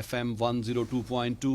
FM 102.2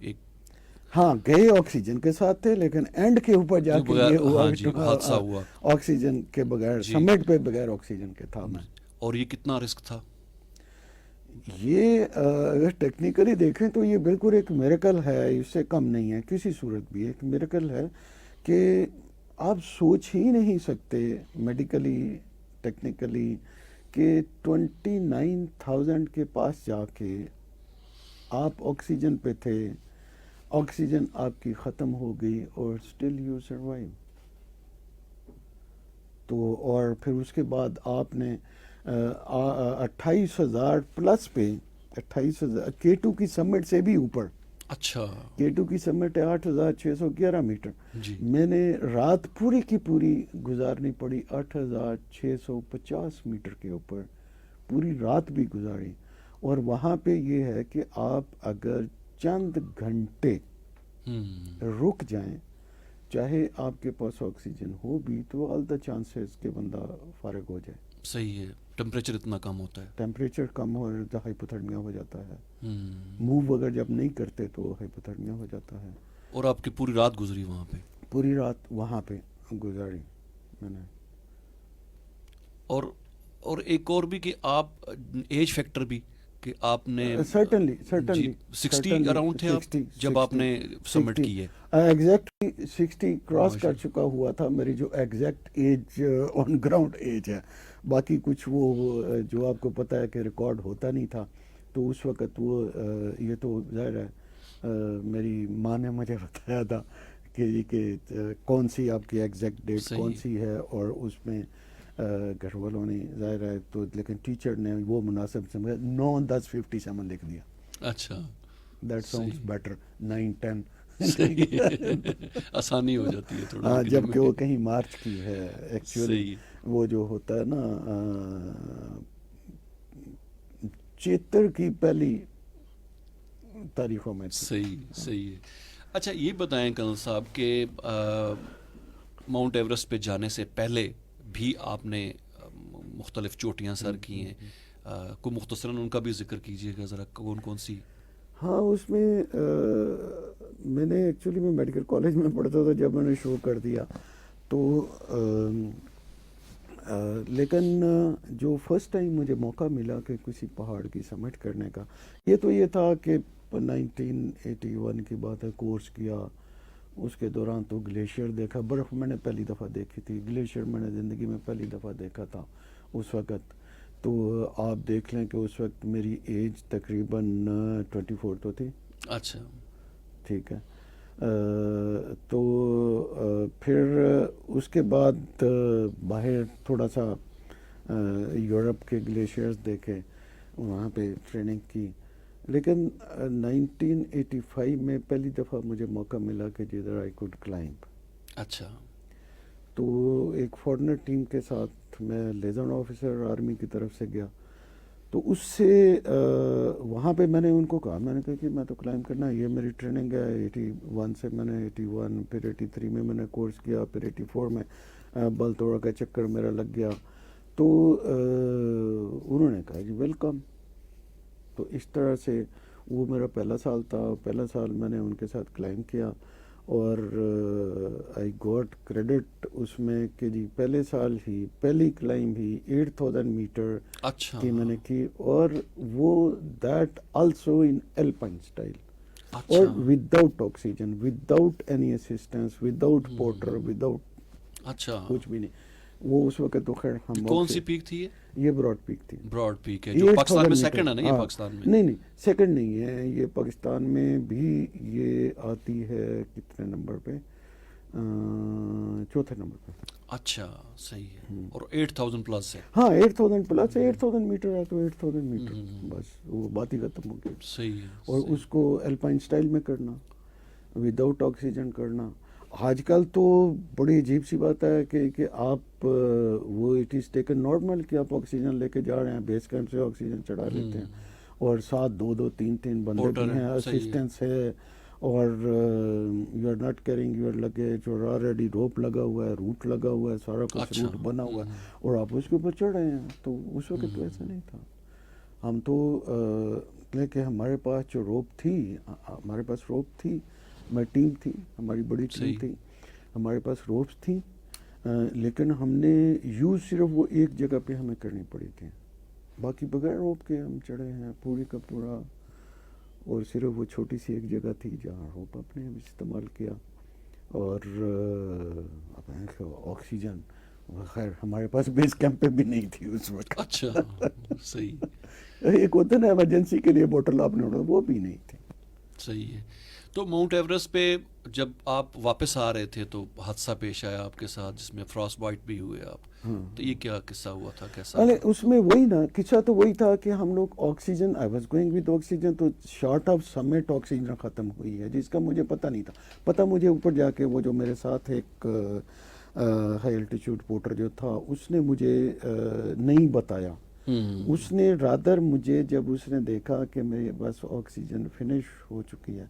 ایک ہاں گئے آکسیجن کے ساتھ تھے لیکن اینڈ کے اوپر جا جو کے بغیر یہ ہوا ہاں جی حادثہ ہوا آکسیجن کے بغیر جی سمٹ پہ بغیر آکسیجن کے تھا میں. اور یہ کتنا رسک تھا؟ یہ اگر ٹیکنیکلی دیکھیں تو یہ بالکل ایک میریکل ہے, اس سے کم نہیں ہے کسی صورت بھی. ایک میریکل ہے کہ آپ سوچ ہی نہیں سکتے میڈیکلی ٹیکنیکلی کہ 29,000 کے پاس جا کے آپ آکسیجن پہ تھے, آکسیجن آپ کی ختم ہو گئی اور اسٹل یو سروائیو. تو اور پھر اس کے بعد آپ نے 28,000 پلس پہ 28,000 K2 کی سمٹ سے بھی اوپر. اچھا K2 کی سمٹ ہے 8,611 میٹر. جی میں نے رات پوری کی پوری گزارنی پڑی 8,650 میٹر کے اوپر, پوری رات بھی گزاری. اور وہاں پہ یہ ہے کہ آپ اگر چند گھنٹے رک جائیں, چاہے آپ کے پاس آکسیجن ہو بھی, تو آل دا چانسز کہ بندہ فارغ ہو جائے. صحیح ہے, ٹیمپریچر اتنا کم ہوتا ہے, ٹیمپریچر کم ہو جاتا ہے, ہائپوتھرمیا ہو جاتا ہے. موو اگر جب نہیں کرتے تو ہائپوتھرمیا ہو جاتا ہے. اور آپ کی پوری رات گزری وہاں پہ؟ پوری رات وہاں پہ گزاری میں نے. اور ایک اور بھی کہ آپ ایج فیکٹر بھی کہ آپ نے سرٹنلی 60 اراؤنڈ تھے آپ جب آپ نے سبمٹ کی ہے؟ ایگزیکٹلی 60 کراس کر چکا ہوا تھا. میری جو exact age on ground age ہے, باقی کچھ وہ جو آپ کو پتہ ہے کہ ریکارڈ ہوتا نہیں تھا. تو اس وقت وہ یہ تو ظاہر ہے میری ماں نے مجھے بتایا تھا کہ کون سی آپ کی ایگزیکٹ ڈیٹ کون سی ہے, اور اس میں گھر والوں نے ظاہر ہے تو, لیکن ٹیچر نے وہ مناسب سمجھا 9/10/57 لکھ دیا. اچھا دیٹ ساؤنڈز بیٹر 9/10 آسانی ہو جاتی ہے تھوڑا. ہاں جبکہ وہ کہیں مارچ کی ہے ایکچولی. وہ جو ہوتا ہے نا چیتر کی پہلی تاریخوں میں. صحیح ہے. اچھا یہ بتائیں کنل صاحب کہ ماؤنٹ ایورسٹ پہ جانے سے پہلے بھی آپ نے مختلف چوٹیاں سر کی ہیں, کو مختصراً ان کا بھی ذکر کیجیے گا ذرا, کون کون سی؟ ہاں اس میں میں نے ایکچولی میں میڈیکل کالج میں پڑھتا تھا جب میں نے شروع کر دیا تو لیکن جو فرسٹ ٹائم مجھے موقع ملا کہ کسی پہاڑ کی سمٹ کرنے کا, یہ تو یہ تھا کہ 1981 کی بات ہے, کورس کیا. اس کے دوران تو گلیشیئر دیکھا, برف میں نے پہلی دفعہ دیکھی تھی, گلیشیئر میں نے زندگی میں پہلی دفعہ دیکھا تھا اس وقت. تو آپ دیکھ لیں کہ اس وقت میری ایج تقریباً 24 تو تھی. اچھا ٹھیک ہے. تو پھر اس کے بعد باہر تھوڑا سا یورپ کے گلیشیئرز دیکھے, وہاں پہ ٹریننگ کی. لیکن 1985 میں پہلی دفعہ مجھے موقع ملا کہ جدھر آئی کوڈ کلائمب. اچھا. تو ایک فارنر ٹیم کے ساتھ میں لیزن آفیسر آرمی کی طرف سے گیا. تو اس سے وہاں پہ میں نے ان کو کہا, میں نے کہا کہ میں تو کلائم کرنا ہے, یہ میری ٹریننگ ہے. 81 سے میں نے 81 پھر 83 میں نے کورس کیا, پھر 84 میں بلتوڑا کا چکر میرا لگ گیا. تو انہوں نے کہا جی ویلکم. تو اس طرح سے وہ میرا پہلا سال تھا. پہلا سال میں نے ان کے ساتھ کلائم کیا اور آئی گاٹ کریڈٹ اس میں کہ جی پہلے سال ہی پہلی کلائمب ہی 8,000 میٹر کی میں نے کی, اور وہ that also in alpine style, اور without oxygen, without any assistance, without porter, without کچھ بھی نہیں. وہ اس وقت تو خیر ہم کون سی پیک تھی یہ براڈ پیک تھی. براڈ پیک ہے جو پاکستان میں سیکنڈ ہے نا, یہ پاکستان میں نہیں سیکنڈ نہیں ہے, یہ پاکستان میں بھی یہ آتی ہے کتنے نمبر پہ, چوتھے نمبر پہ. اچھا صحیح ہے. اور 8,000 پلس ہے. ہاں 8,000 پلس ہے, 8,000 میٹر ہے تو 8,000 میٹر بس وہ بات ہی ختم ہو گئی. صحیح ہے. اور اس کو الپائن اسٹائل میں کرنا, وداؤٹ آکسیجن کرنا. آج کل تو بڑی عجیب سی بات ہے کہ آپ وہ اٹ از ٹیکن نارمل کہ آپ آکسیجن لے کے جا رہے ہیں, بیس کیمپ سے آکسیجن چڑھا لیتے ہیں, اور ساتھ 2 3 بندے بھی ہیں, اسسٹنس ہے, اور you are not caring your luggage, اور آلریڈی روپ لگا ہوا ہے, روٹ لگا ہوا ہے, سارا کچھ روٹ بنا ہوا ہے, اور آپ اس کے اوپر چڑھ رہے ہیں. تو اس وقت تو ایسا نہیں تھا. ہم تو کہ ہمارے پاس جو روپ تھی، ہمارے پاس روپ تھی، ہماری ٹیم تھی، ہماری بڑی ٹیم صحیح. تھی، ہمارے پاس روپس تھیں، لیکن ہم نے یوز صرف وہ ایک جگہ پہ ہمیں کرنی پڑی تھی، باقی بغیر روپ کے ہم چڑھے ہیں پوری کا پورا، اور صرف وہ چھوٹی سی ایک جگہ تھی جہاں روپ اپنے استعمال کیا. اور آکسیجن خیر ہمارے پاس بیس کیمپ پہ بھی نہیں تھی اس وقت. اچھا صحیح ایک ہوتا نا ایمرجنسی کے لیے بوٹل آپ نے اڑا، وہ بھی نہیں تھی. صحیح ہے. تو ماؤنٹ ایوریسٹ پہ جب آپ واپس آ رہے تھے تو حادثہ پیش آیا آپ کے ساتھ جس میں فراس بائٹ بھی ہوئے آپ. تو یہ کیا قصہ ہوا تھا، کیسا ارے تھا؟ اس میں وہی نا قصہ تو وہی تھا کہ ہم لوگ oxygen, I was going with oxygen, تو شارٹ آف سمٹ آکسیجن ختم ہوئی ہے جس کا مجھے پتہ نہیں تھا. پتہ مجھے اوپر جا کے وہ جو میرے ساتھ ایک ہائی الٹیچیوڈ پورٹر جو تھا اس نے مجھے نہیں بتایا. اس نے رادر مجھے جب اس نے دیکھا کہ میرے پاس آکسیجن فنش ہو چکی ہے،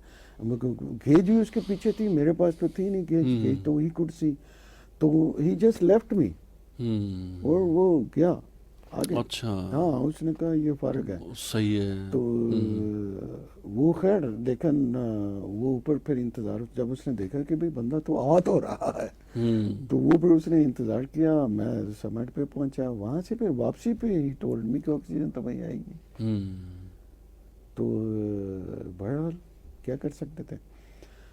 گیج بھی اس کے پیچھے تھی، میرے پاس تو تھی نہیں گیج تو ہی کوڈ سی، تو ہی جسٹ لیفٹ می اور وہ گیا آگے. اچھا ہاں اس نے کہا یہ فارغ ہے. صحیح ہے. تو وہ خیر لیکن وہ اوپر پھر انتظار، جب اس نے دیکھا کہ بھئی بندہ تو آ تو رہا ہے، تو وہ پھر اس نے انتظار کیا. میں سمٹ پہ پہنچا، وہاں سے پھر واپسی پہ ہی ٹولڈ می کہ آکسیجن تو بھائی آئے گی. تو بہرحال کیا کر سکتے تھے.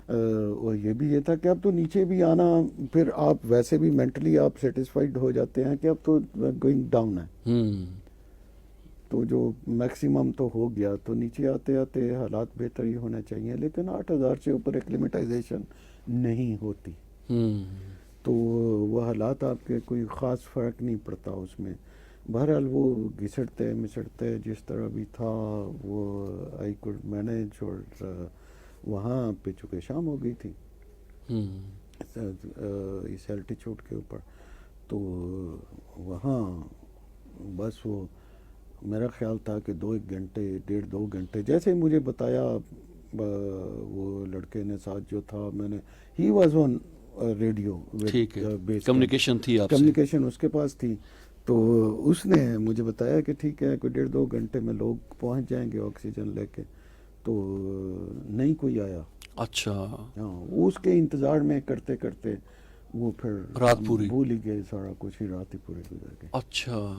اور یہ بھی یہ تھا کہ اب تو نیچے بھی آنا، پھر آپ ویسے بھی مینٹلی آپ سیٹسفائیڈ ہو جاتے ہیں کہ اب تو گوئنگ ڈاؤن ہے، تو جو میکسیمم تو ہو گیا، تو نیچے آتے آتے حالات بہتر ہی ہونے چاہیے، لیکن 8,000 سے اوپر ایکلیمیٹائزیشن نہیں ہوتی، تو وہ حالات آپ کے کوئی خاص فرق نہیں پڑتا اس میں. بہرحال وہ گھسٹتے مسٹتے جس طرح بھی تھا وہ آئی کوڈ مینیج. اور وہاں پہ چونکہ شام ہو گئی تھی اس الٹیچیوڈ کے اوپر، تو وہاں بس وہ میرا خیال تھا کہ 1 گھنٹے 1.5-2 گھنٹے جیسے ہی مجھے بتایا وہ لڑکے نے ساتھ جو تھا، میں نے ہی واز آن ریڈیو، ٹھیک ہے، کمیونیکیشن تھی آپ سے. کمیونیکیشن اس کے پاس تھی، تو اس نے مجھے بتایا کہ ٹھیک ہے کوئی 1.5-2 گھنٹے میں لوگ پہنچ جائیں گے آکسیجن لے کے. تو نہیں کوئی آیا. اچھا ہاں اس کے انتظار میں کرتے کرتے وہ پھر رات پوری بھول ہی گئے سارا کچھ، ہی رات ہی پوری گزر گئی. اچھا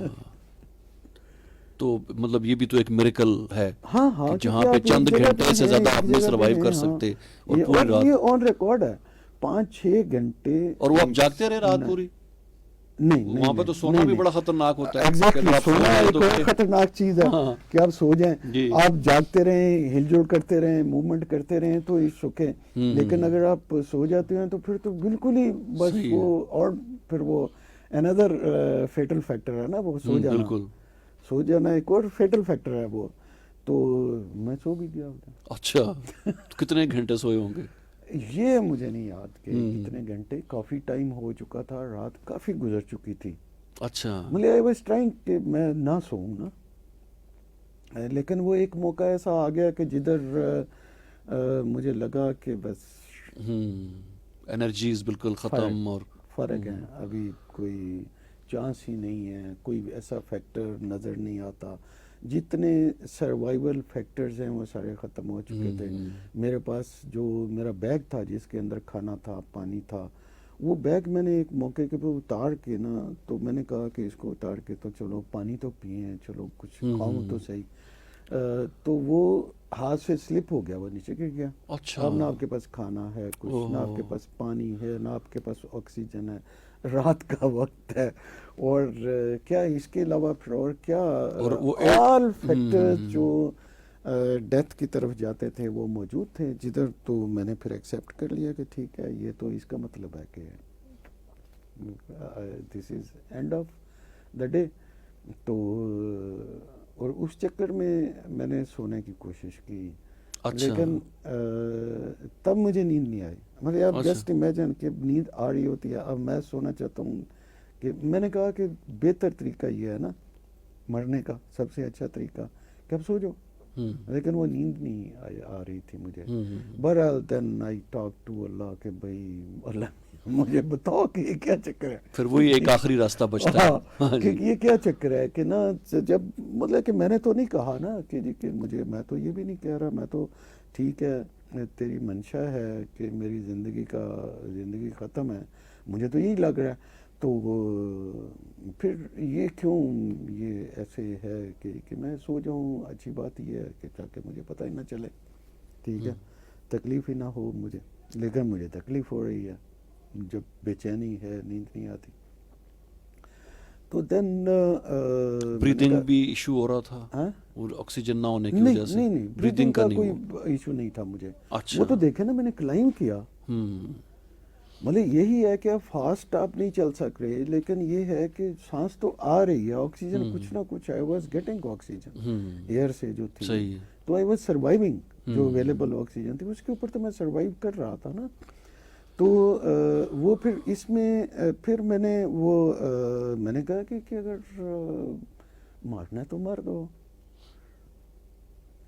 تو مطلب یہ بھی تو ایک میریکل ہے ہاں ہاں کہ جہاں کیونکہ پہ آپ چند ایک جگہ گھنٹے پہ سے ہیں، زیادہ ایک آپ نہیں جگہ پہ سروائیو ہیں. کر ہاں سکتے اور پوری اور یہ رات. آن ریکارڈ ہے 5-6 گھنٹے. اور وہ آپ جاگتے رہے رات پوری؟ نہیں وہاں پہ تو سونا بھی بڑا خطرناک ہوتا ہے. ایگزیکٹلی سونا ایک اور خطرناک چیز ہے کہ آپ سو جائیں، آپ جاگتے رہیں، ہل جل کرتے رہیں، موومنٹ کرتے رہیں تو اس سکے، لیکن اگر آپ سو جاتے ہیں تو پھر تو بالکل ہی بس وہ، اور پھر وہ اندر فیٹل فیکٹر ہے نا وہ سو جانا. بالکل سو جانا ایک اور فیٹل فیکٹر ہے وہ. تو میں سو بھی گیا. اچھا کتنے گھنٹے سوئے ہوں گے؟ یہ مجھے نہیں یاد کہ کتنے گھنٹے، کافی ٹائم ہو چکا تھا، رات کافی گزر چکی تھی. اچھا مطلب آئی واز ٹرائنگ کہ میں نہ سوؤں نا، لیکن وہ ایک موقع ایسا آ گیا کہ جدھر مجھے لگا کہ بس انرجیز بالکل ختم اور فرق ہے، ابھی کوئی چانس ہی نہیں ہے، کوئی ایسا فیکٹر نظر نہیں آتا. جتنے سروائیول فیکٹرز ہیں وہ سارے ختم ہو چکے تھے. میرے پاس جو میرا بیگ تھا جس کے اندر کھانا تھا، پانی تھا، وہ بیگ میں نے ایک موقع کے پہ اتار کے نا، تو میں نے کہا کہ اس کو اتار کے تو چلو پانی تو پئیں، چلو کچھ کھاؤں تو صحیح. تو وہ ہاتھ سے سلپ ہو گیا، وہ نیچے گر گیا. اچھا اب نہ آپ کے پاس کھانا ہے کچھ، نہ آپ کے پاس پانی ہے، نہ آپ کے پاس آکسیجن ہے، رات کا وقت ہے، اور کیا اس کے علاوہ پھر اور کیا آل فیکٹر جو ڈیتھ کی طرف جاتے تھے وہ موجود تھے جدھر. تو میں نے پھر ایکسیپٹ کر لیا کہ ٹھیک ہے یہ تو اس کا مطلب ہے کہ this is end of the day. تو اور اس چکر میں نے سونے کی کوشش کی، لیکن تب مجھے نیند نہیں آئی. مطلب اب جسٹ امیجن کہ نیند آ رہی ہوتی ہے، اب میں سونا چاہتا ہوں. کہ میں نے کہا کہ بہتر طریقہ یہ ہے نا مرنے کا، سب سے اچھا طریقہ کہ اب سو جاؤ، لیکن وہ نیند نہیں آ رہی تھی مجھے. بہرحال دین آئی ٹاک ٹو اللہ کہ بھائی اللہ مجھے بتاؤ کہ یہ کیا چکر ہے. پھر وہی ایک آخری راستہ بچتا ہے. کہ یہ کیا چکر ہے کہ نا جب مطلب کہ میں نے تو نہیں کہا نا کہ جی کہ میں تو یہ بھی نہیں کہہ رہا, میں تو ٹھیک ہے تیری منشا ہے کہ میری زندگی ختم ہے, مجھے تو یہی لگ رہا ہے, تو پھر یہ کیوں یہ ایسے ہے کہ میں سو جاؤں, اچھی بات یہ ہے کہ تاکہ مجھے پتہ ہی نہ چلے, ٹھیک ہے, تکلیف ہی نہ ہو مجھے, لیکن مجھے تکلیف ہو رہی ہے, جب بے چینی ہے, نیند نہیں آتی. تو دین بریدنگ بھی ایشو ہو رہا تھا, اور آکسیجن نہ ہونے کی وجہ سے. نہیں بریدنگ کا کوئی ایشو نہیں تھا مجھے. وہ تو دیکھے نا میں نے کلائم کیا, مطلب یہی ہے کہ آپ فاسٹ آپ نہیں چل سک رہے, لیکن یہ ہے کہ سانس تو آ رہی ہے, آکسیجن کچھ نہ کچھ, I was getting oxygen air سے جو تھی, تو آئی واز سروائیونگ, جو اویلیبل آکسیجن تھی اس کے اوپر تو میں سروائیو کر رہا تھا نا. تو وہ پھر اس میں پھر میں نے کہا کہ اگر مارنا ہے تو مار دو,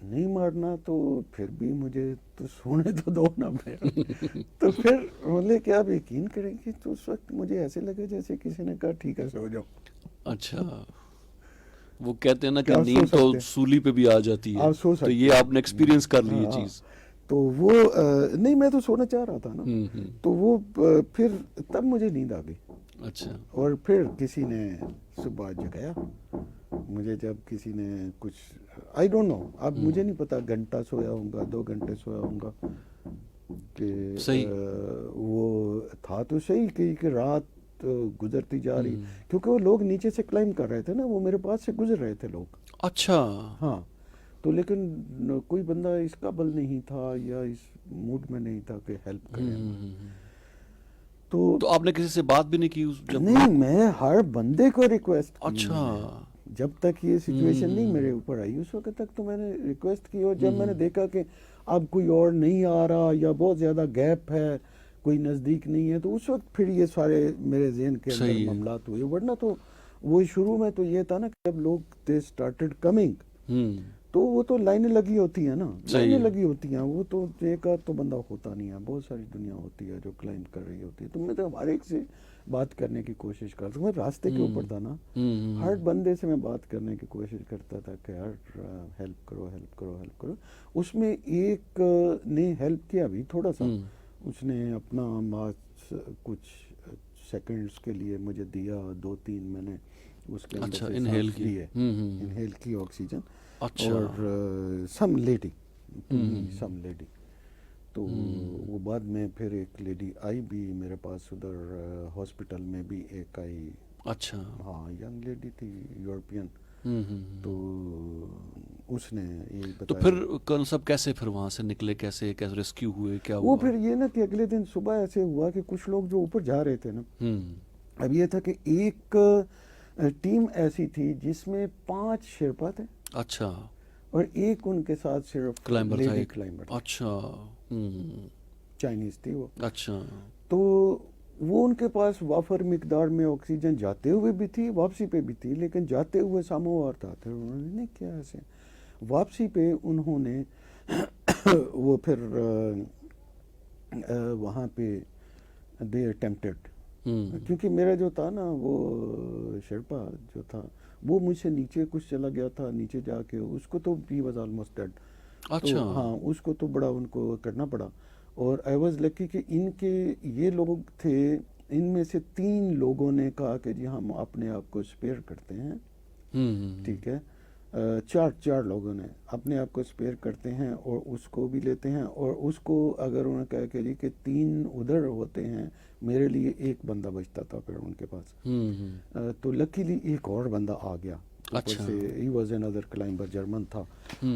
نہیں مارنا تو پھر بھی مجھے تو سونے تو دو نا میرا. تو پھر مطلب کہ آپ یقین کریں کہ تو اس وقت مجھے ایسے لگا جیسے کسی نے کہا ٹھیک ہے سو جاؤ. اچھا, وہ کہتے ہیں نا کہ نیند تو سولی پہ بھی آ جاتی ہے, تو یہ آپ نے ایکسپیرینس کر لی یہ چیز. تو وہ نہیں, میں تو سونا چاہ رہا تھا نا, تو وہ پھر تب مجھے نیند آ گئی. اچھا, اور پھر کسی نے صبح جگایا مجھے, جب کسی نے کچھ آئی ڈونٹ نو, اب مجھے نہیں پتا گھنٹہ سویا ہوں گا, 2 گھنٹے سویا ہوں گا, کہ وہ تھا تو صحیح کہ رات گزرتی جا رہی, کیونکہ وہ لوگ نیچے سے کلائم کر رہے تھے نا, وہ میرے پاس سے گزر رہے تھے لوگ. اچھا, ہاں, تو لیکن کوئی بندہ اس قابل نہیں تھا یا اس موڈ میں نہیں تھا کہ ہیلپ کرے. تو آپ نے کسی سے بات بھی نہیں کی؟ نہیں, میں ہر بندے کو ریکویسٹ کی. اچھا, جب تک یہ سچویشن نہیں میرے اوپر آئی, اس وقت تک تو میں نے ریکویسٹ کی, اور جب میں نے دیکھا کہ اب کوئی اور نہیں آ رہا یا بہت زیادہ گیپ ہے, کوئی نزدیک نہیں ہے, تو اس وقت پھر یہ سارے میرے ذہن کے اندر معاملات ہوئے. ورنہ تو وہ شروع میں تو یہ تھا نا کہ جب لوگ دے اسٹارٹڈ کمنگ, تو وہ تو لائنیں لگی ہوتی ہیں نا, لائنیں لگی ہوتی ہیں, وہ تو ایک آدھ تو بندہ ہوتا نہیں ہے, بہت ساری دنیا ہوتی ہے جو کلائم کر رہی ہوتی ہے. تو میں تو ہر ایک سے بات کرنے کی کوشش کرتا ہوں, میں راستے کے اوپر تھا نا, ہر بندے سے میں بات کرنے کی کوشش کرتا تھا کہ یار ہیلپ کرو ہیلپ کرو ہیلپ کرو. اس میں ایک نے ہیلپ کیا بھی تھوڑا سا, اس نے اپنا کچھ سیکنڈز کے لیے مجھے دیا, 2-3 میں نے اس کے اندر سے انہیل کی آکسیجن. اور سم لیڈی, تو وہ بعد میں پھر ایک لیڈی آئی بھی میرے پاس, ادھر ہاسپٹل میں بھی ایک آئی. اچھا, ہاں, ینگ لیڈی تھی, یورپین. تو اس نے یہ بتایا. تو پھر کل سب کیسے پھر وہاں سے نکلے, کیسے ریسکیو ہوئے, کیا ہوا؟ وہ پھر یہ نا کہ اگلے دن صبح ایسے ہوا کہ کچھ لوگ جو اوپر جا رہے تھے نا, اب یہ تھا کہ ایک ٹیم ایسی تھی جس میں 5 شیرپا تھے. اچھا, اور ایک ان کے ساتھ صرف لیڈی کلائمبر. اچھا, چائنیز تھی وہ. اچھا, تو وہ ان کے پاس وافر مقدار میں آکسیجن جاتے ہوئے بھی تھی, واپسی پہ بھی تھی, لیکن جاتے ہوئے ساموار تھا. انہوں نے کیا ایسے, واپسی پہ انہوں نے وہ پھر وہاں پہ دے اٹیمپٹڈ, کیونکہ میرا جو تھا نا وہ شرپا جو تھا وہ مجھ سے نیچے کچھ چلا گیا تھا, نیچے جا کے اس کو تو ہی واز آلموسٹ ڈیڈ. اچھا, ہاں, اس کو تو بڑا ان کو کرنا پڑا. اور آئی واز لکی کہ ان کے یہ لوگ تھے, ان میں سے 3 لوگوں نے کہا کہ جی ہم اپنے آپ کو اسپیئر کرتے ہیں. ٹھیک ہے, 4 لوگوں نے اپنے آپ کو اسپیئر کرتے ہیں اور اس کو بھی لیتے ہیں, اور اس کو اگر انہوں نے کہا کہ جی کہ 3 ادھر ہوتے ہیں, میرے لیے ایک بندہ بچتا تھا پھر ان کے پاس. تو لکیلی ایک اور بندہ آ گیا. اچھا, he was another climber, German تھا.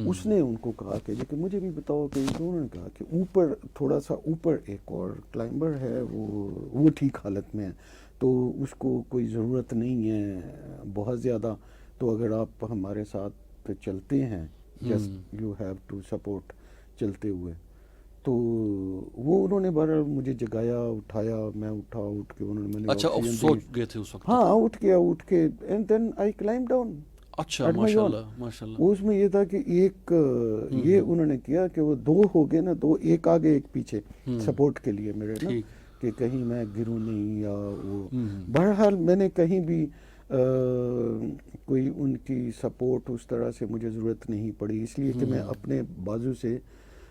اس نے ان کو کہا کہ کہ مجھے بھی بتاؤ, کہ انہوں نے کہا کہ اوپر تھوڑا سا اوپر ایک اور کلائمبر ہے, وہ ٹھیک حالت میں ہے, تو اس کو کوئی ضرورت نہیں ہے بہت زیادہ, تو اگر آپ ہمارے ساتھ چلتے ہیں, just you have to support چلتے ہوئے. تو وہ انہوں نے بہرحال مجھے جگایا, اٹھایا, میں اٹھ کے انہوں نے اچھا سوچ گئے تھے اس وقت؟ ہاں, اٹھ کے and then I climb down. اچھا, ماشاءاللہ ماشاءاللہ. اس میں یہ تھا کہ ایک یہ انہوں نے کیا کہ وہ 2 ہو گئے نا, 2 ایک آگے ایک پیچھے سپورٹ کے لیے میرے نا, کہ کہیں میں گروں نہیں یا وہ. بہرحال میں نے کہیں بھی کوئی ان کی سپورٹ اس طرح سے مجھے ضرورت نہیں پڑی، اس لیے کہ میں اپنے بازو سے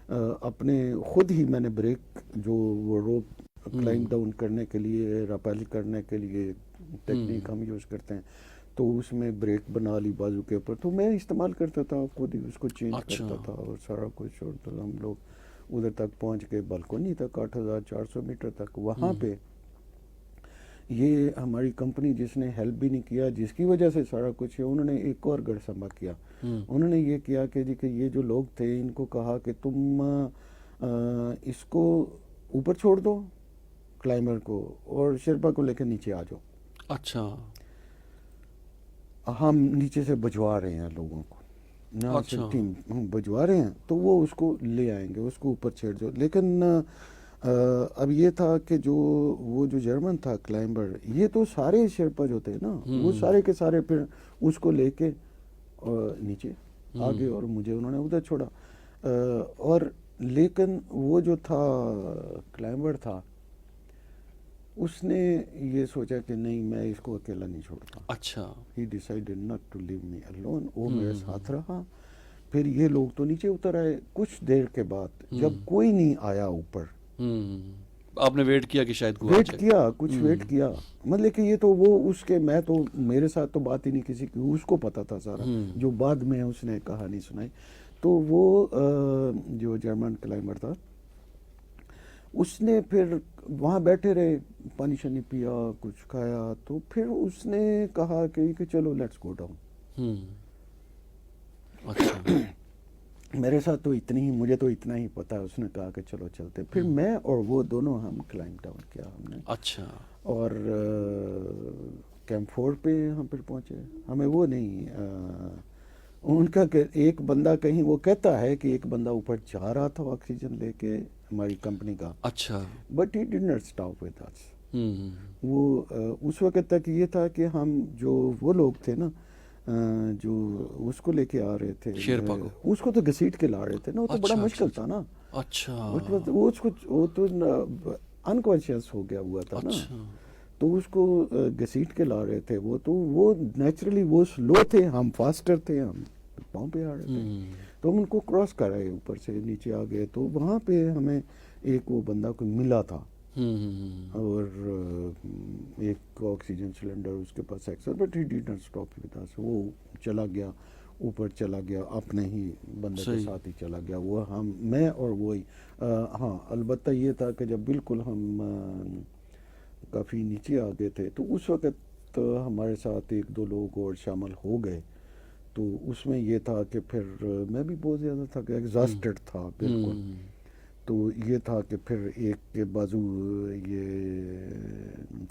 اپنے خود ہی میں نے بریک جو وہ روپ کلائم ڈاؤن کرنے کے لیے، راپیل کرنے کے لیے ٹیکنیک ہم یوز کرتے ہیں، تو اس میں بریک بنا لی بازو کے اوپر، تو میں استعمال کرتا تھا خود ہی، اس کو چینج کرتا تھا اور سارا کچھ. اور تو ہم لوگ ادھر تک پہنچ گئے بالکونی تک 8400 میٹر تک. وہاں پہ یہ ہماری کمپنی جس نے ہیلپ بھی نہیں کیا، جس کی وجہ سے سارا کچھ ہے، انہوں نے ایک اور گڑ سمبا کیا. انہوں نے یہ کیا کہ جی کہ یہ جو لوگ تھے ان کو کہا کہ تم اس کو اوپر چھوڑ دو کلائمبر کو، اور شیرپا کو لے کے نیچے آ جاؤ. اچھا، ہم نیچے سے بھجوا رہے ہیں لوگوں کو، نہ صرف ٹیم ہم بھجوا رہے ہیں، تو وہ اس کو لے آئیں گے، اس کو اوپر چھیڑ دو. لیکن اب یہ تھا کہ وہ جو جرمن تھا کلائمبر، یہ تو سارے شیرپا جو تھے نا، وہ سارے کے سارے پھر اس کو لے کے نیچے آگے، اور مجھے انہوں نے ادھر چھوڑا. اور لیکن وہ جو تھا کلائمبر تھا، اس نے یہ سوچا کہ نہیں میں اس کو اکیلا نہیں چھوڑتا. اچھا، he decided not to leave me alone. وہ میرے ساتھ رہا. پھر یہ لوگ تو نیچے اتر آئے کچھ دیر کے بعد، جب کوئی نہیں آیا اوپر. آپ نے ویٹ کیا کہ شاید کوئی ویٹ کیا، کچھ ویٹ کیا، مطلب کہ یہ تو وہ اس کے، میں تو میرے ساتھ تو بات ہی نہیں کسی کی، اس کو پتا تھا سارا جو بعد میں اس نے کہانی سنائی. تو وہ جو جرمن کلائمبر تھا، اس نے پھر وہاں بیٹھے رہے، پانی شانی پیا، کچھ کھایا، تو پھر اس نے کہا کہ چلو لیٹس گو ڈاؤن. اچھا، میرے ساتھ تو اتنی ہی، مجھے تو اتنا ہی پتا ہے. اس نے کہا کہ چلو چلتے. پھر میں اور وہ دونوں ہم کلائمب ڈاؤن کیا ہم نے. اچھا، اور کیمپ 4 پہ ہم پھر پہنچے. ہمیں وہ نہیں ان کا کہ ایک بندہ کہیں، وہ کہتا ہے کہ ایک بندہ اوپر جا رہا تھا آکسیجن لے کے ہماری کمپنی کا. اچھا، but he did not stop with اس. وہ اس وقت تک یہ تھا کہ ہم جو وہ لوگ تھے نا جو اس کو لے کے آ رہے تھے، شیرپا کو، اس کو تو گھسیٹ کے لا رہے تھے نا، وہ تو بڑا مشکل تھا نا. اچھا، وہ تو انکانشیس ہو گیا ہوا تھا نا، تو اس کو گھسیٹ کے لا رہے تھے. وہ نیچرلی وہ سلو تھے، ہم فاسٹر تھے، ہم پاؤں پہ آ رہے تھے. تو ہم ان کو کراس کر رہے، اوپر سے نیچے آ گئے. تو وہاں پہ ہمیں ایک وہ بندہ کوئی ملا تھا، اور ایک آکسیجن سلنڈر اس کے پاس ایکسل، but he did not stop with اس. وہ چلا گیا اوپر، چلا گیا اپنے ہی بندے کے ساتھ ہی چلا گیا. وہ ہم، میں اور وہی. ہاں البتہ یہ تھا کہ جب بالکل ہم کافی نیچے آ گئے تھے، تو اس وقت ہمارے ساتھ ایک دو لوگ اور شامل ہو گئے. تو اس میں یہ تھا کہ پھر میں بھی بہت زیادہ تھا کہ ایگزاسٹڈ تھا بالکل. تو یہ تھا کہ پھر ایک کے بازو یہ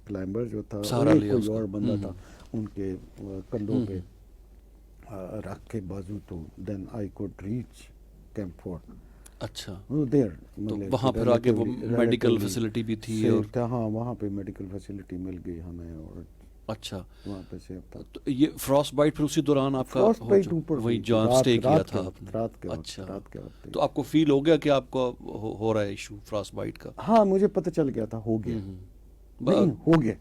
کلائمبر جو تھا، اور ایک کوئی اور بندہ تھا، ان کے کندھوں پہ رکھ کے بازو. تو دین آئی کوڈ ریچ کیمپ 4. اچھا، دیر تو وہاں پھر آگے وہ میڈیکل فیسلٹی بھی تھی، اور ہاں وہاں پہ میڈیکل فیسلٹی مل گئی ہمیں. اور اچھا، وہاں پہ سے تو یہ فراسٹ بائٹ پھر اسی دوران آپ کا وہی جہاں اسٹے کیا تھا آپ نے؟ رات کے اچھا، وقت. تو آپ کو فیل ہو گیا کہ آپ کو ہو رہا ہے ایشو فراسٹ بائٹ کا؟ ہاں مجھے پتہ چل گیا تھا، ہو گیا، نہیں ہو گیا.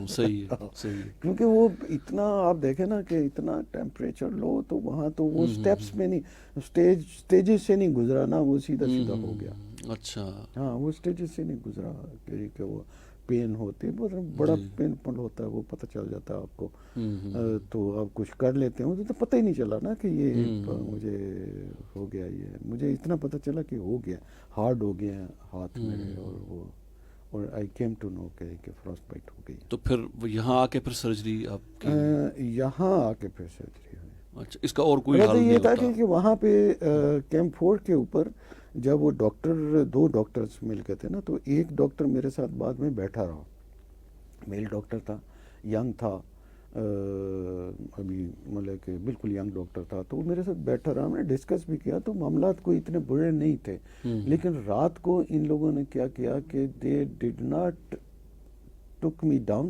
صحیح ہے، صحیح ہے. کیونکہ وہ اتنا آپ دیکھیں نا کہ اتنا ٹیمپریچر لو، تو وہاں تو وہ سٹیپس میں نہیں، سٹیجز سے نہیں گزرا نا، وہ سیدھا سیدھا ہو گیا. اچھا، ہاں وہ سٹیجز سے نہیں گزرا کہ وہ پین ہوتی ہے، بہت بڑا پین پن ہوتا ہے، وہ پتہ چل جاتا ہے آپ کو. تو آپ کچھ کر لیتے ہیں تو پتہ ہی نہیں چلا نا کہ یہ مجھے ہو گیا. یہ مجھے اتنا پتہ چلا کہ ہو گیا، ہارڈ ہو گیا ہاتھ میرے، اور آئی کیم ٹو نو کہ فراسٹ بائٹ ہو گئی. تو پھر یہاں آ کے پھر سرجری آپ کی؟ یہاں آ کے پھر سرجری ہوئی. اچھا، اس کا اور کوئی حل نہیں یہ ہوتا؟ تھا کہ وہاں پہ کیمپ 4 کے اوپر جب وہ دو ڈاکٹرز مل گئے تھے نا، تو ایک ڈاکٹر میرے ساتھ بعد میں بیٹھا رہا، میل ڈاکٹر تھا، ینگ تھا، ابھی مطلب کہ بالکل ینگ ڈاکٹر تھا. تو وہ میرے ساتھ بیٹھا رہا، ہم نے ڈسکس بھی کیا. تو معاملات کوئی اتنے برے نہیں تھے، لیکن رات کو ان لوگوں نے کیا کیا کہ they did not took me down.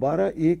12-1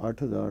8,000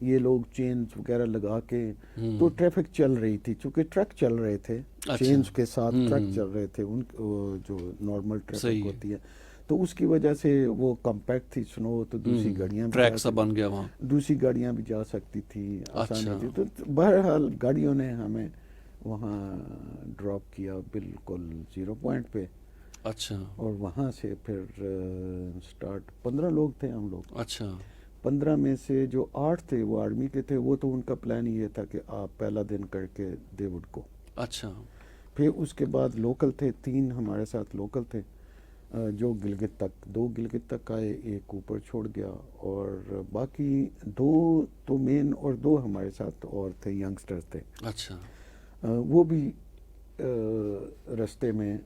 یہ لوگ چینز وغیرہ لگا کے تو ٹریفک چل رہی تھی، چونکہ ٹرک چل رہے تھے چینز کے ساتھ، ٹرک چل رہے تھے ان جو نارمل ٹریفک ہوتی ہے، تو اس کی وجہ سے وہ کمپیکٹ تھی سنو، تو دوسری گاڑیاں ٹریک سا بن گیا وہاں، دوسری گاڑیاں بھی جا سکتی تھی، آسانی تھی. تو بہرحال گاڑیوں نے ہمیں وہاں ڈراپ کیا بالکل 0 پوائنٹ پہ. اچھا. اور وہاں سے پھر سٹارٹ 15 لوگ تھے ہم لوگ. اچھا. 15 میں سے جو 8 تھے وہ آرمی کے تھے، وہ تو ان کا پلان یہ تھا کہ آپ پہلا دن کر کے دے وڈ کو. اچھا. پھر اس کے بعد لوکل تھے 3 ہمارے ساتھ لوکل تھے جو گلگت تک 2 گلگت تک آئے، 1 اوپر چھوڑ گیا، اور باقی 2 تو مین اور 2 ہمارے ساتھ اور تھے، ینگسٹر تھے. اچھا. وہ بھی رستے میں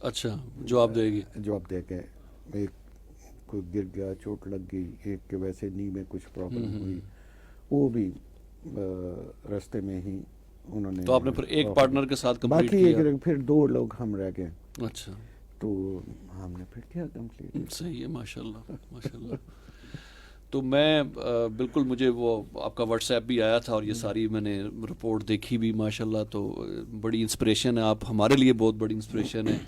اچھا جواب دے گی، جواب دے گئے. ایک کوئی گر گیا، چوٹ لگ گئی، ایک کے ویسے نی میں کچھ پرابلم ہوئی، وہ بھی رستے میں ہی انہوں نے. تو آپ نے پھر ایک پارٹنر کے ساتھ کمپلیٹ باقی کیا؟ پھر 2 لوگ ہم رہ گئے. اچھا. تو ہم نے پھر کیا کمپلیٹ. صحیح ہے، ماشاء اللہ ماشاء اللہ. تو میں بالکل، مجھے وہ آپ کا واٹس ایپ بھی آیا تھا اور یہ ساری میں نے رپورٹ دیکھی بھی ماشاء اللہ. تو بڑی انسپریشن ہے آپ ہمارے لیے، بہت بڑی انسپریشن ہے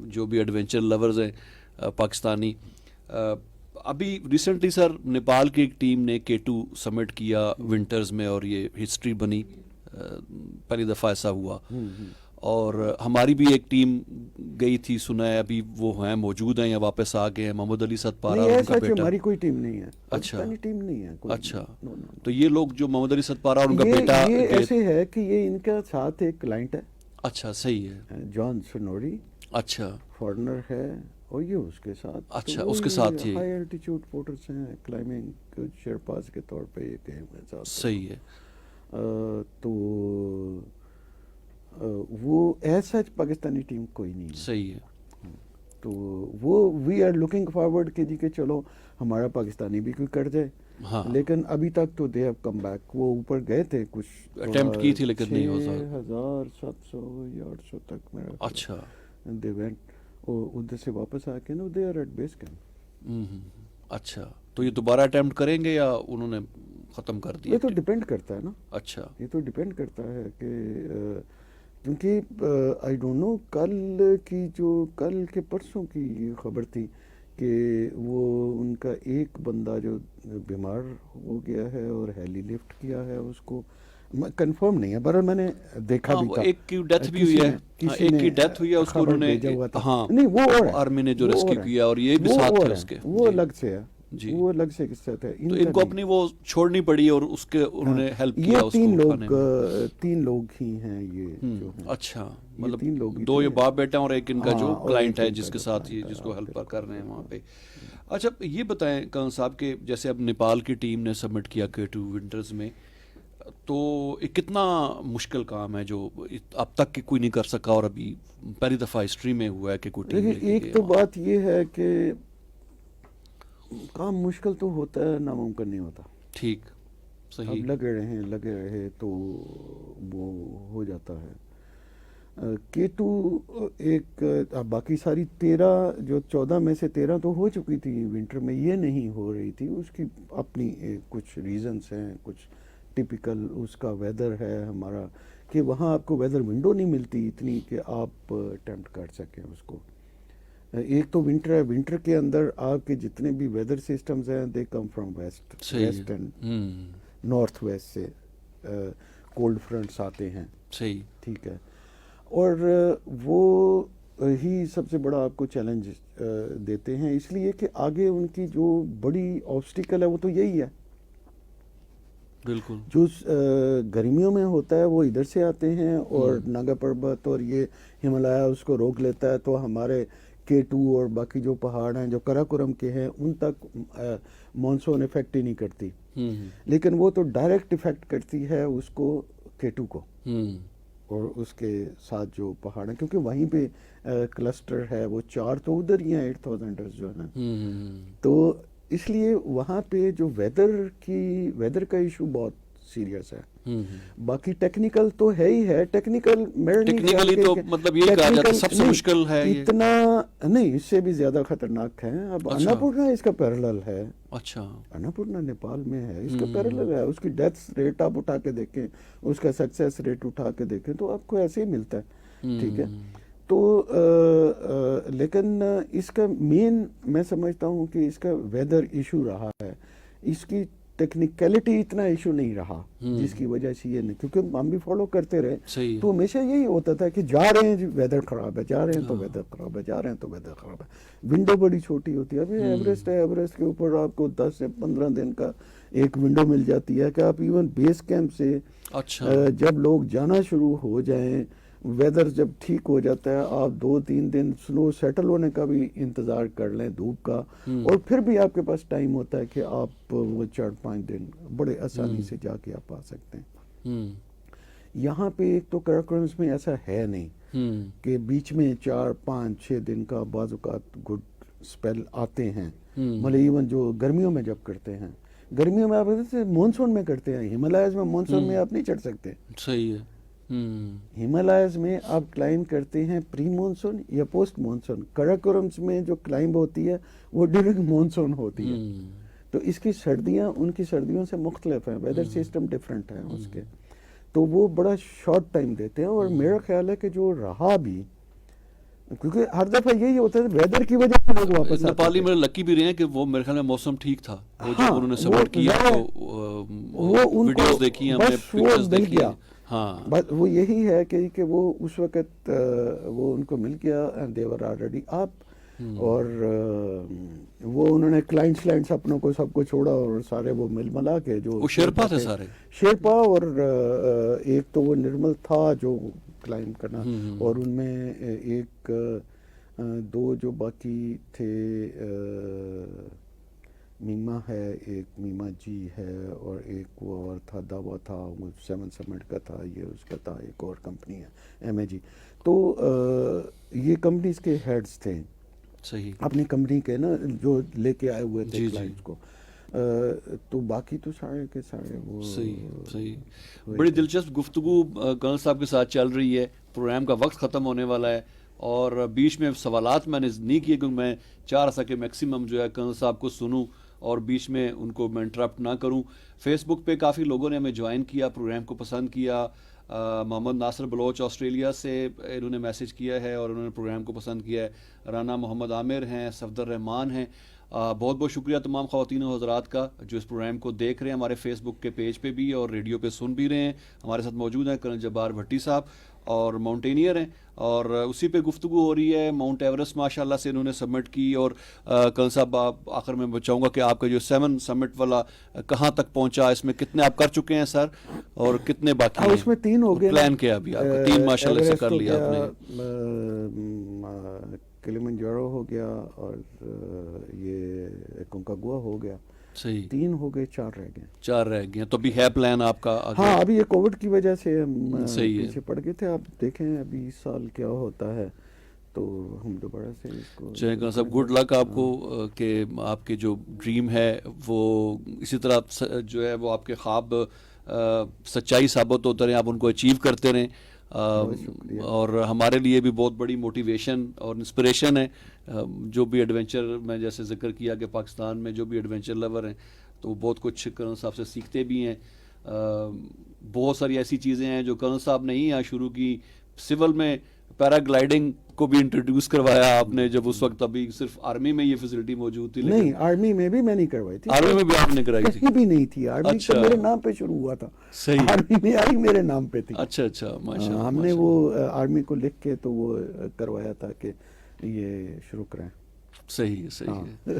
جو بھی ایڈونچر لورز ہیں پاکستانی. ابھی ریسنٹلی سر نیپال کی ایک ٹیم نے K2 سمٹ کیا ونٹرز میں، اور یہ ہسٹری بنی، پہلی دفعہ ایسا ہوا. اور ہماری بھی ایک ٹیم گئی تھی، سنا ہے ابھی وہ ہیں موجود ہیں یا واپس آ گئے ہیں، محمد علی ستپارہ اور ان کا بیٹا. ہماری کوئی ٹیم نہیں ہے، اچھا ٹیم نہیں ہے کوئی. اچھا. تو یہ لوگ جو محمد علی ستپارہ اور ان کا بیٹا، یہ ایسے ہے کہ یہ ان کا ساتھ ایک کلائنٹ ہے. اچھا صحیح ہے. جان سنوری. اچھا. فارنر ہے، اور یہ اس کے ساتھ. اچھا اس کے ساتھ ہی ہائی الٹیٹیوڈ پورٹرز ہیں، کلائمبنگ شیرپاز کے طور پہ یہ گئے ہوئے ساتھ. صحیح ہے. تو وہ ایز سچ پاکستانی ٹیم کوئی نہیں ہے. صحیح ہے. تو وہ وی آر لوکنگ فارورڈ کہ جی کہ چلو ہمارا پاکستانی بھی کوئی کر جائے. ہاں. لیکن ابھی تک تو دے ہیو کم بیک. وہ اوپر گئے تھے، کچھ اٹیمپٹ کی تھی لیکن نہیں ہو سکا. 6700 یا 800 تک میرا. اچھا. دے وینٹ، ادھر سے واپس آ کے نا they are at base camp. اچھا. تو یہ دوبارہ اٹیمپٹ کریں گے یا انہوں نے ختم کر دیا؟ یہ تو ڈپینڈ کرتا ہے نا. اچھا. یہ تو ڈپینڈ کرتا ہے کہ کیونکہ آئی ڈونٹ نو، کل کے پرسوں کی یہ خبر تھی کہ وہ ان کا ایک بندہ جو بیمار ہو گیا ہے اور ہیلی لفٹ کیا ہے، اس کو کنفرم نہیں ہے، برحال میں نے دیکھا بھی تھا. ایک کی ڈیتھ بھی ہوئی ہے، ایک کی ڈیتھ ہوئی ہے، اس کو انہوں نے، ہاں نہیں وہ اور آرمی نے جو ریسکیو کیا، اور یہ بھی ساتھ تھے اس کے. وہ الگ سے ہے جی، وہ الگ سے قصہ ہے. تو ان کو اپنی وہ چھوڑنی پڑی اور اس کے انہوں نے ہیلپ کیا اس کو اٹھانے میں. 3 لوگ ہی ہیں یہ جو ہیں. اچھا. مطلب 3 لوگ 2 یہ باپ بیٹا اور ایک ان کا جو کلائنٹ ہے جس کے ساتھ یہ، کلائنٹ جس کو ہیلپ کر رہے ہیں وہاں پہ. اچھا یہ بتائیں کان صاحب کہ جیسے اب نیپال کی ٹیم نے سبمٹ کیا K2 ونٹرز میں، تو کتنا مشکل کام ہے جو اب تک کہ کوئی نہیں کر سکا، اور ابھی پہلی دفعہ ہسٹری میں ہوا ہے کہ کوئی ٹیم. ایک تو بات یہ ہے کہ کام مشکل تو ہوتا ہے، ناممکن نہیں ہوتا. ٹھیک. صحیح. اب لگے رہے تو وہ ہو جاتا ہے. K2 ایک، باقی ساری 13 جو 14 میں سے 13 تو ہو چکی تھی ونٹر میں، یہ نہیں ہو رہی تھی. اس کی اپنی کچھ ریزنز ہیں، کچھ ٹپیکل اس کا ویدر ہے ہمارا، کہ وہاں آپ کو ویدر ونڈو نہیں ملتی اتنی کہ آپ اٹیمپٹ کر سکیں اس کو. ایک تو ونٹر ہے، ونٹر کے اندر آپ کے جتنے بھی ویدر سسٹمز ہیں they come from west and north west سے کولڈ فرنٹس آتے ہیں. صحیح. ٹھیک ہے. اور وہ ہی سب سے بڑا آپ کو چیلنج دیتے ہیں، اس لیے کہ آگے ان کی جو بڑی آبسٹیکل ہے وہ تو یہی ہے. بالکل. جو گرمیوں میں ہوتا ہے وہ ادھر سے آتے ہیں، اور ناگا پربت اور یہ ہمالیہ اس کو روک لیتا ہے، تو ہمارے K2 اور باقی جو پہاڑ ہیں جو کراکورم کے ہیں ان تک مانسون افیکٹ ہی نہیں کرتی. لیکن وہ تو ڈائریکٹ افیکٹ کرتی ہے اس کو K2 کو اور اس کے ساتھ جو پہاڑ ہیں، کیونکہ وہیں پہ کلسٹر ہے، وہ 4 تو ادھر ہی ہیں 8000 جو ہیں. تو اس لیے وہاں پہ جو ویدر کا ایشو بہت سیریس ہے. باقی ٹیکنیکل تو ہے ہی ہے. ٹیکنیکل میرے ٹیکنیکلی تو مطلب یہ کہا جاتا ہے سب سے مشکل ہے یہ. اتنا نہیں, اس سے بھی زیادہ خطرناک ہے. اب اناپورنا اس کا پیرلل ہے. اچھا, اناپورنا نیپال میں ہے, اس کا پیرلل ہے. اس کی ڈیتھ ریٹ آپ اٹھا کے دیکھیں, اس کا سکسیس ریٹ اٹھا کے دیکھیں تو آپ کو ایسے ہی ملتا ہے. ٹھیک ہے. تو لیکن اس کا مین میں سمجھتا ہوں کہ اس کا ویدر ایشو رہا ہے. اس کی ٹیکنیکلٹی اتنا ایشو نہیں رہا جس کی وجہ سے یہ نہیں, کیونکہ ہم بھی فالو کرتے رہے تو ہمیشہ یہی ہوتا تھا کہ جا رہے ہیں ویدر خراب ہے, جا رہے ہیں تو ویدر خراب ہے, جا رہے ہیں تو ویدر خراب ہے. ونڈو بڑی چھوٹی ہوتی ہے. ابھی ایوریسٹ ہے, ایوریسٹ کے اوپر آپ کو 10 سے 15 دن کا ایک ونڈو مل جاتی ہے کہ آپ ایون بیس کیمپ سے جب لوگ جانا شروع ہو جائیں, ویدر جب ٹھیک ہو جاتا ہے, آپ 2-3 دن سنو سیٹل ہونے کا بھی انتظار کر لیں دھوپ کا, اور پھر بھی آپ کے پاس ٹائم ہوتا ہے کہ آپ وہ 4-5 دن بڑے آسانی سے جا کے آپ آ سکتے ہیں. یہاں پہ ایک تو کراکرمس میں ایسا ہے نہیں کہ بیچ میں 4-5-6 دن کا بعض اوقات گڈ اسپیل آتے ہیں. مطلب ایون جو گرمیوں میں جب کرتے ہیں, گرمیوں میں آپ مونسون میں کرتے ہیں, ہمالیاز میں مونسون میں آپ نہیں چڑھ سکتے. صحیح ہے. ہمالیاز میں آپ کلائمب کرتے ہیں پری مونسون یا پوسٹ مونسون. کراکورمس میں جو کلائمب ہوتی ہے وہ ڈیورنگ مونسون ہوتی ہے. تو اس کی سردیاں ان کی سردیوں سے مختلف ہیں, ویدر سسٹم ڈیفرنٹ ہے اس کے, تو وہ بڑا شارٹ ٹائم دیتے ہیں. اور میرا خیال ہے کہ جو رہا بھی, کیونکہ ہر دفعہ یہی ہوتا ہے ویدر کی وجہ سے لوگ واپس نیپالی میرے لکی بھی رہے ہیں کہ وہ میرے خیال میں موسم ٹھیک تھا. وہ جب انہوں نے سبمٹ کیا تو وہ ویڈیوز دیکھی ہم نے, پکچرز دیکھی. ہاں, بس وہ یہی ہے کہ وہ اس وقت وہ ان کو مل گیا اینڈ دے ور آلریڈی اپ, اور وہ انہوں نے کلائنٹس اپنوں کو سب کو چھوڑا اور سارے وہ مل ملا کے جو شیرپا تھے سارے, شیرپا, اور ایک تو وہ نرمل تھا جو کلائمب کرنا, اور ان میں ایک 2 جو باقی تھے, میما ہے, ایک میما جی ہے, اور ایک وہ اور تھا داوا تھا, وہ 7 سمٹ کا تھا, یہ اس کا تھا, ایک اور کمپنی ہے ایم اے جی. تو یہ کمپنیز کے ہیڈز تھے. صحیح, اپنی کمپنی کے نا جو لے کے آئے ہوئے تھے کلائنٹس کو. تو باقی تو سارے کے سارے وہ صحیح. بڑی دلچسپ گفتگو کرنل صاحب کے ساتھ چل رہی ہے. پروگرام کا وقت ختم ہونے والا ہے, اور بیچ میں سوالات میں نے نہیں کیے کیونکہ میں چاہ رہا تھا کہ میکسیمم جو ہے کرنل صاحب کو سنوں اور بیچ میں ان کو میں انٹرپٹ نہ کروں. فیس بک پہ کافی لوگوں نے ہمیں جوائن کیا, پروگرام کو پسند کیا. محمد ناصر بلوچ آسٹریلیا سے انہوں نے میسیج کیا ہے اور انہوں نے پروگرام کو پسند کیا ہے. رانا محمد عامر ہیں, صفدر رحمان ہیں. بہت بہت شکریہ تمام خواتین و حضرات کا جو اس پروگرام کو دیکھ رہے ہیں ہمارے فیس بک کے پیج پہ بھی اور ریڈیو پہ سن بھی رہے ہیں. ہمارے ساتھ موجود ہیں کرنل جبار بھٹی صاحب, اور ماؤنٹینئر ہیں, اور اسی پہ گفتگو ہو رہی ہے. ماؤنٹ ایوریسٹ ماشاءاللہ سے انہوں نے سبمٹ کی, اور کرنل صاحب آپ آخر میں بچاؤں گا کہ آپ کا جو 7 سمٹ والا کہاں تک پہنچا, اس میں کتنے آپ کر چکے ہیں سر, اور کتنے باقی ہیں؟ اس میں 3 ہو گئے, پلان کیا ابھی آپ کا 3 ماشاءاللہ سے کر لیا آپ نے. کلیمنجارو ہو گیا, اور یہ کنکاگوا ہو گیا. صحیح, 3 ہو گئے, 4 رہ گئے. 4 رہ گئے, تو بھی ہے پلان آپ کا آگے؟ ہاں, ابھی یہ کووڈ کی وجہ سے ہم پیچھے پڑ گئے تھے. آپ دیکھیں ابھی اس سال کیا ہوتا ہے, تو ہم دوبارہ سے اس کو چاہے صاحب گڈ لک آپ کو کہ آپ کے جو ڈریم ہے وہ اسی طرح جو ہے وہ آپ کے خواب سچائی ثابت ہوتے رہیں, آپ ان کو اچیو کرتے رہیں. اور ہمارے لیے بھی بہت بڑی موٹیویشن اور انسپریشن ہے. جو بھی ایڈونچر میں جیسے ذکر کیا کہ پاکستان میں جو بھی ایڈونچر لور ہیں تو وہ بہت کچھ کرنل صاحب سے سیکھتے بھی ہیں. بہت ساری ایسی چیزیں ہیں جو کرنل صاحب نے ہی یہاں شروع کی. سول میں پیرا گلائڈنگ کو بھی انٹروڈیوس کروایا آپ نے, جب اس وقت ابھی صرف آرمی میں یہ فیسلٹی موجود تھی. نہیں, آرمی میں بھی میں نہیں کروائی تھی. آرمی میں بھی آپ نے کرائی تھی؟ کہیں بھی نہیں تھی. آرمی تو میرے نام پہ شروع ہوا تھا. صحیح, آرمی میں آئی میرے نام پہ تھی. اچھا ماشاءاللہ. ہم نے وہ آرمی کو لکھ کے تو وہ کروایا تھا کہ یہ شروع کریں. صحیح ہے.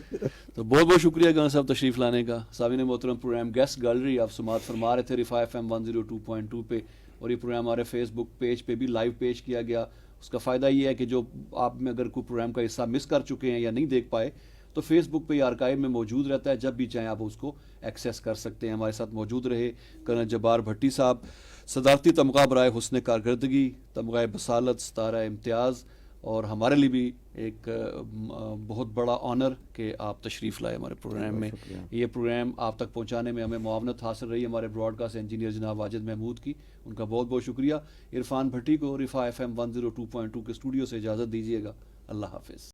تو بہت بہت شکریہ گاں صاحب تشریف لانے کا. سامعین محترم, پروگرام گیسٹ گیلری آپ سماعت فرما رہے تھے رفا FM 102.2 پہ, اور یہ پروگرام ہمارے فیس بک پیج پہ بھی لائیو پیش کیا گیا. اس کا فائدہ یہ ہے کہ جو آپ میں اگر کوئی پروگرام کا حصہ مس کر چکے ہیں یا نہیں دیکھ پائے تو فیس بک پہ یہ آرکائیو میں موجود رہتا ہے, جب بھی چاہیں آپ اس کو ایکسیس کر سکتے ہیں. ہمارے ساتھ موجود رہے کرنل جبار بھٹی صاحب, صدارتی تمغہ برائے حسن کارکردگی, تمغہ بصالت, ستارہ امتیاز, اور ہمارے لیے بھی ایک بہت بڑا آنر کہ آپ تشریف لائے ہمارے پروگرام میں. یہ پروگرام آپ تک پہنچانے میں ہمیں معاونت حاصل رہی ہمارے براڈ کاسٹ انجینئر جناب واجد محمود کی, ان کا بہت بہت شکریہ. عرفان بھٹی کو رفا FM 102.2 کے اسٹوڈیو سے اجازت دیجیے گا. اللہ حافظ.